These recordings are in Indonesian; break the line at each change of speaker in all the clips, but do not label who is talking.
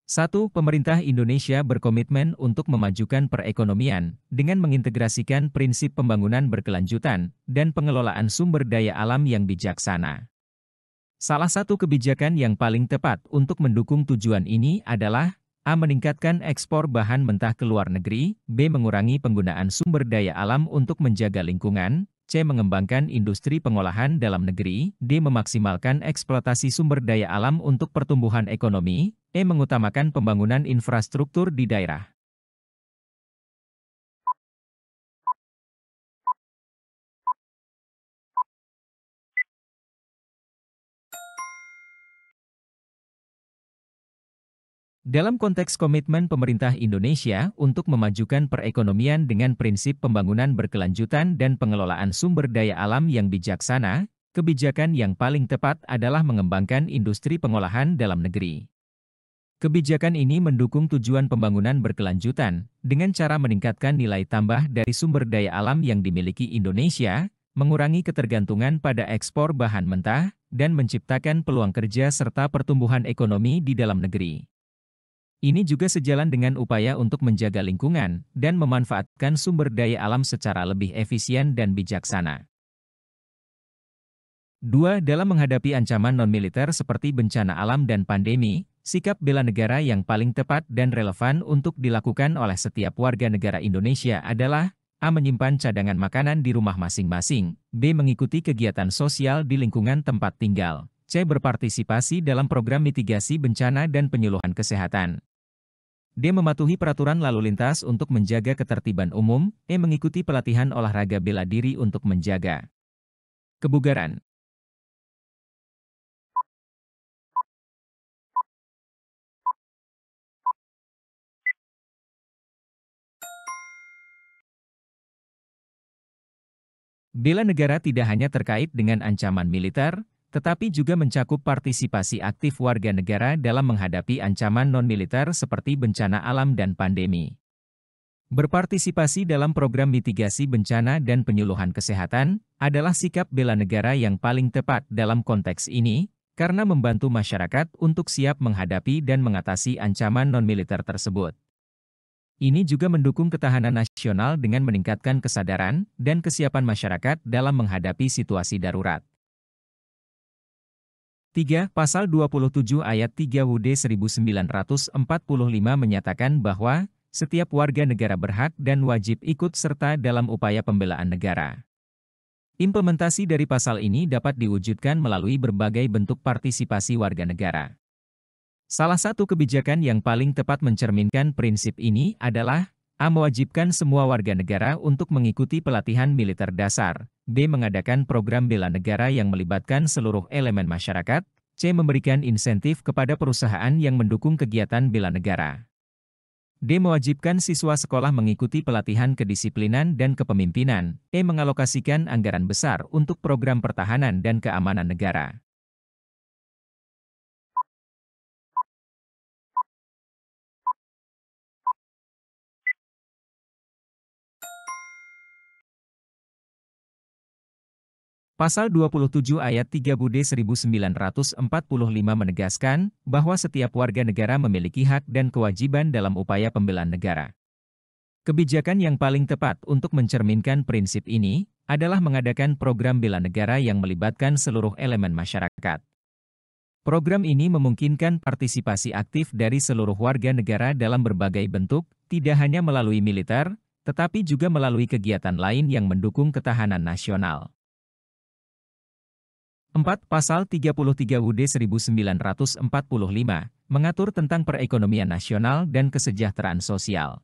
1. Pemerintah Indonesia berkomitmen untuk memajukan perekonomian dengan mengintegrasikan prinsip pembangunan berkelanjutan dan pengelolaan sumber daya alam yang bijaksana. Salah satu kebijakan yang paling tepat untuk mendukung tujuan ini adalah A. Meningkatkan ekspor bahan mentah ke luar negeri, B. Mengurangi penggunaan sumber daya alam untuk menjaga lingkungan, C. Mengembangkan industri pengolahan dalam negeri, D. Memaksimalkan eksploitasi sumber daya alam untuk pertumbuhan ekonomi, E. Mengutamakan pembangunan infrastruktur di daerah. Dalam konteks komitmen pemerintah Indonesia untuk memajukan perekonomian dengan prinsip pembangunan berkelanjutan dan pengelolaan sumber daya alam yang bijaksana, kebijakan yang paling tepat adalah mengembangkan industri pengolahan dalam negeri. Kebijakan ini mendukung tujuan pembangunan berkelanjutan dengan cara meningkatkan nilai tambah dari sumber daya alam yang dimiliki Indonesia, mengurangi ketergantungan pada ekspor bahan mentah, dan menciptakan peluang kerja serta pertumbuhan ekonomi di dalam negeri. Ini juga sejalan dengan upaya untuk menjaga lingkungan dan memanfaatkan sumber daya alam secara lebih efisien dan bijaksana. 2. Dalam menghadapi ancaman non-militer seperti bencana alam dan pandemi, sikap bela negara yang paling tepat dan relevan untuk dilakukan oleh setiap warga negara Indonesia adalah A. Menyimpan cadangan makanan di rumah masing-masing, B. Mengikuti kegiatan sosial di lingkungan tempat tinggal, C. Berpartisipasi dalam program mitigasi bencana dan penyuluhan kesehatan, D. Mematuhi peraturan lalu lintas untuk menjaga ketertiban umum, E. Mengikuti pelatihan olahraga bela diri untuk menjaga kebugaran. Bela negara tidak hanya terkait dengan ancaman militer, tetapi juga mencakup partisipasi aktif warga negara dalam menghadapi ancaman non-militer seperti bencana alam dan pandemi. Berpartisipasi dalam program mitigasi bencana dan penyuluhan kesehatan adalah sikap bela negara yang paling tepat dalam konteks ini, karena membantu masyarakat untuk siap menghadapi dan mengatasi ancaman non-militer tersebut. Ini juga mendukung ketahanan nasional dengan meningkatkan kesadaran dan kesiapan masyarakat dalam menghadapi situasi darurat. 3. Pasal 27 ayat 3 UUD 1945 menyatakan bahwa setiap warga negara berhak dan wajib ikut serta dalam upaya pembelaan negara. Implementasi dari pasal ini dapat diwujudkan melalui berbagai bentuk partisipasi warga negara. Salah satu kebijakan yang paling tepat mencerminkan prinsip ini adalah A. Mewajibkan semua warga negara untuk mengikuti pelatihan militer dasar, B. Mengadakan program bela negara yang melibatkan seluruh elemen masyarakat, C. Memberikan insentif kepada perusahaan yang mendukung kegiatan bela negara, D. Mewajibkan siswa sekolah mengikuti pelatihan kedisiplinan dan kepemimpinan, E. Mengalokasikan anggaran besar untuk program pertahanan dan keamanan negara. Pasal 27 ayat 3 BUD 1945 menegaskan bahwa setiap warga negara memiliki hak dan kewajiban dalam upaya pembelaan negara. Kebijakan yang paling tepat untuk mencerminkan prinsip ini adalah mengadakan program bela negara yang melibatkan seluruh elemen masyarakat. Program ini memungkinkan partisipasi aktif dari seluruh warga negara dalam berbagai bentuk, tidak hanya melalui militer, tetapi juga melalui kegiatan lain yang mendukung ketahanan nasional. 4. Pasal 33 UUD 1945 mengatur tentang perekonomian nasional dan kesejahteraan sosial.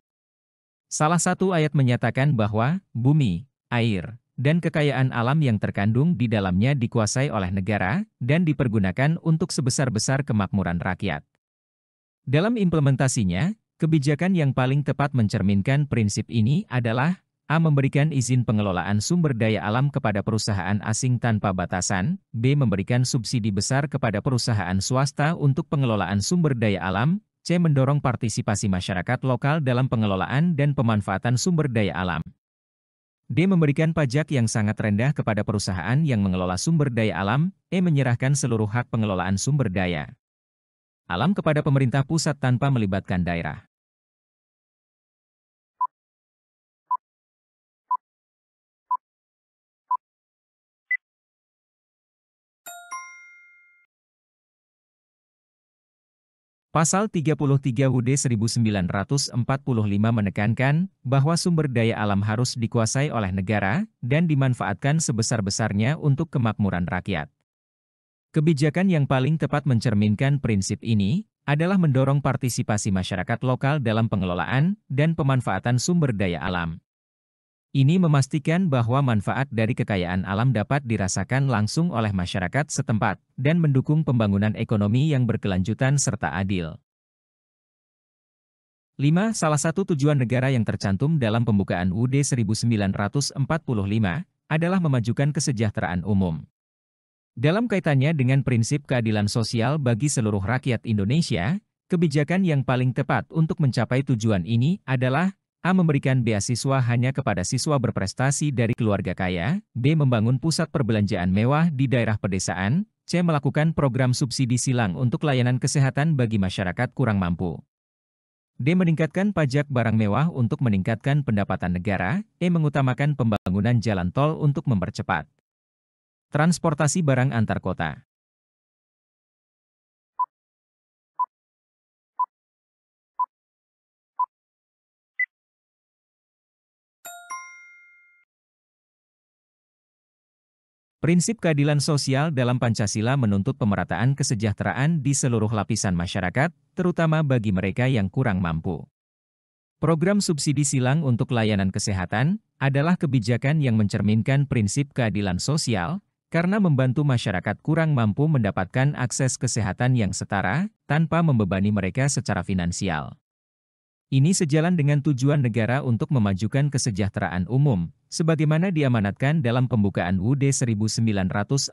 Salah satu ayat menyatakan bahwa bumi, air, dan kekayaan alam yang terkandung di dalamnya dikuasai oleh negara dan dipergunakan untuk sebesar-besar kemakmuran rakyat. Dalam implementasinya, kebijakan yang paling tepat mencerminkan prinsip ini adalah A. Memberikan izin pengelolaan sumber daya alam kepada perusahaan asing tanpa batasan, B. Memberikan subsidi besar kepada perusahaan swasta untuk pengelolaan sumber daya alam, C. Mendorong partisipasi masyarakat lokal dalam pengelolaan dan pemanfaatan sumber daya alam, D. Memberikan pajak yang sangat rendah kepada perusahaan yang mengelola sumber daya alam, E. Menyerahkan seluruh hak pengelolaan sumber daya alam kepada pemerintah pusat tanpa melibatkan daerah. Pasal 33 UUD 1945 menekankan bahwa sumber daya alam harus dikuasai oleh negara dan dimanfaatkan sebesar-besarnya untuk kemakmuran rakyat. Kebijakan yang paling tepat mencerminkan prinsip ini adalah mendorong partisipasi masyarakat lokal dalam pengelolaan dan pemanfaatan sumber daya alam. Ini memastikan bahwa manfaat dari kekayaan alam dapat dirasakan langsung oleh masyarakat setempat dan mendukung pembangunan ekonomi yang berkelanjutan serta adil. 5. Salah satu tujuan negara yang tercantum dalam pembukaan UUD 1945 adalah memajukan kesejahteraan umum. Dalam kaitannya dengan prinsip keadilan sosial bagi seluruh rakyat Indonesia, kebijakan yang paling tepat untuk mencapai tujuan ini adalah A. Memberikan beasiswa hanya kepada siswa berprestasi dari keluarga kaya, B. Membangun pusat perbelanjaan mewah di daerah pedesaan, C. Melakukan program subsidi silang untuk layanan kesehatan bagi masyarakat kurang mampu, D. Meningkatkan pajak barang mewah untuk meningkatkan pendapatan negara, E. Mengutamakan pembangunan jalan tol untuk mempercepat transportasi barang antar kota. Prinsip keadilan sosial dalam Pancasila menuntut pemerataan kesejahteraan di seluruh lapisan masyarakat, terutama bagi mereka yang kurang mampu. Program subsidi silang untuk layanan kesehatan adalah kebijakan yang mencerminkan prinsip keadilan sosial, karena membantu masyarakat kurang mampu mendapatkan akses kesehatan yang setara, tanpa membebani mereka secara finansial. Ini sejalan dengan tujuan negara untuk memajukan kesejahteraan umum, sebagaimana diamanatkan dalam pembukaan UUD 1945.